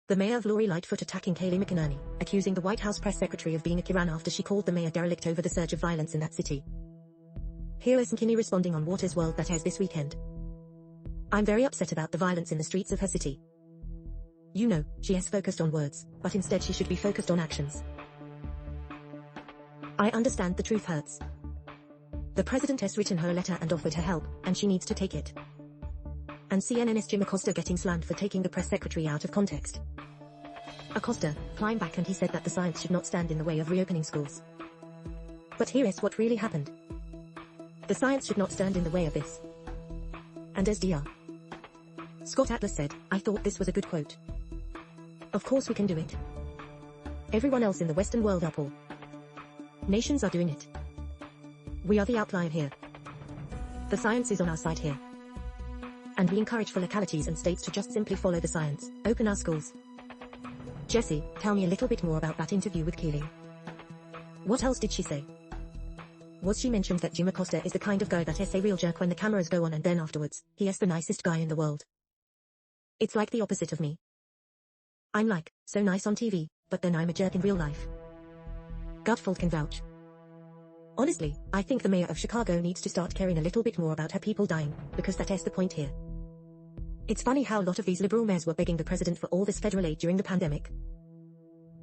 The mayor of Lightfoot attacking Kayleigh McEnany, accusing the White House press secretary of being a tyrann after she called the mayor derelict over the surge of violence in that city. Here is McEnany responding on Water's World that airs this weekend. I'm very upset about the violence in the streets of her city. You know, she has focused on words, but instead she should be focused on actions. I understand the truth hurts. The president has written her a letter and offered her help, and she needs to take it. And CNN's Jim Acosta getting slammed for taking the press secretary out of context. Acosta climbed back and he said that the science should not stand in the way of reopening schools. But here is what really happened. The science should not stand in the way of this. And as Dr. Scott Atlas said, I thought this was a good quote. Of course we can do it. Everyone else in the Western world are poor. Nations are doing it. We are the outlier here. The science is on our side here. And we encourage for localities and states to just simply follow the science, open our schools. Jesse, tell me a little bit more about that interview with Kayleigh. What else did she say? Was she mentioned that Jim Acosta is the kind of guy that is a real jerk when the cameras go on and then afterwards, he is the nicest guy in the world? It's like the opposite of me. I'm like, so nice on TV, but then I'm a jerk in real life. Gutfeld can vouch. Honestly, I think the mayor of Chicago needs to start caring a little bit more about her people dying, because that is the point here. It's funny how a lot of these liberal mayors were begging the president for all this federal aid during the pandemic.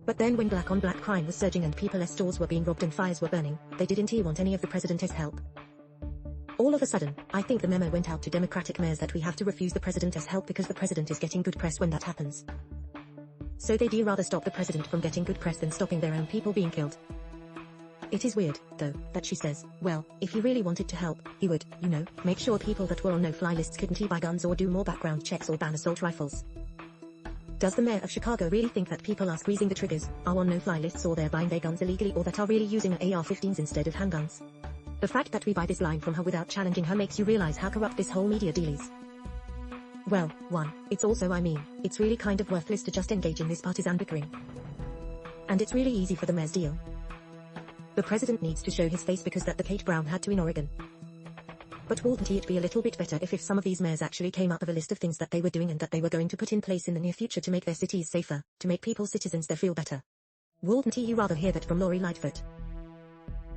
But then when black-on-black crime was surging and people's stores were being robbed and fires were burning, they didn't want any of the president's help. All of a sudden, I think the memo went out to Democratic mayors that we have to refuse the president's help because the president is getting good press when that happens. So they'd rather stop the president from getting good press than stopping their own people being killed. It is weird, though, that she says, well, if he really wanted to help, he would, you know, make sure people that were on no-fly lists couldn't buy guns or do more background checks or ban assault rifles. Does the mayor of Chicago really think that people are squeezing the triggers, are on no-fly lists or they're buying their guns illegally or that are really using AR-15s instead of handguns? The fact that we buy this line from her without challenging her makes you realize how corrupt this whole media deal is. Well, it's also it's really kind of worthless to just engage in this partisan bickering. And it's really easy for the mayor's deal. The president needs to show his face because that the Kate Brown had to in Oregon. But wouldn't it be a little bit better if some of these mayors actually came up with a list of things that they were doing and that they were going to put in place in the near future to make their cities safer, to make people's citizens there feel better? Wouldn't you rather hear that from Lightfoot?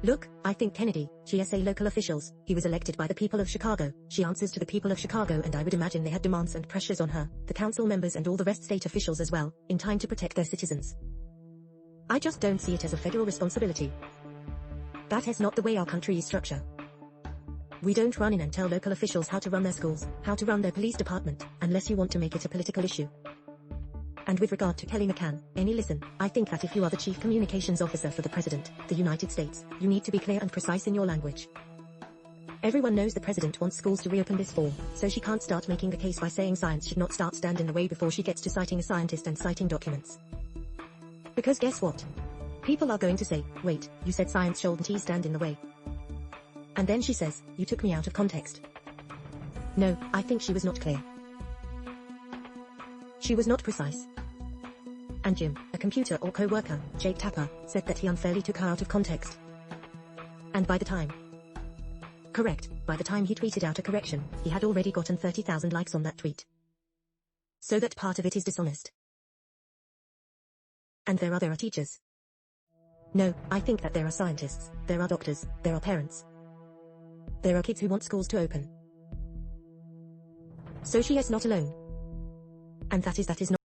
Look, I think Kennedy, GSA local officials, he was elected by the people of Chicago, she answers to the people of Chicago and I would imagine they had demands and pressures on her, the council members and all the rest state officials as well, in time to protect their citizens. I just don't see it as a federal responsibility. That is not the way our country is structured. We don't run in and tell local officials how to run their schools, how to run their police department, unless you want to make it a political issue. And with regard to Kayleigh McEnany, listen, I think that if you are the chief communications officer for the president, the United States, you need to be clear and precise in your language. Everyone knows the president wants schools to reopen this fall, so she can't start making the case by saying science should not stand in the way before she gets to citing a scientist and citing documents. Because guess what? People are going to say, wait, you said science shouldn't stand in the way. And then she says, you took me out of context. No, I think she was not clear. She was not precise. And Jim, a computer or co-worker, Jake Tapper, said that he unfairly took her out of context. And by the time he tweeted out a correction, he had already gotten 30,000 likes on that tweet. So that part of it is dishonest. And there are teachers. No, I think that there are scientists, there are doctors, there are parents. There are kids who want schools to open. So she is not alone. And that is not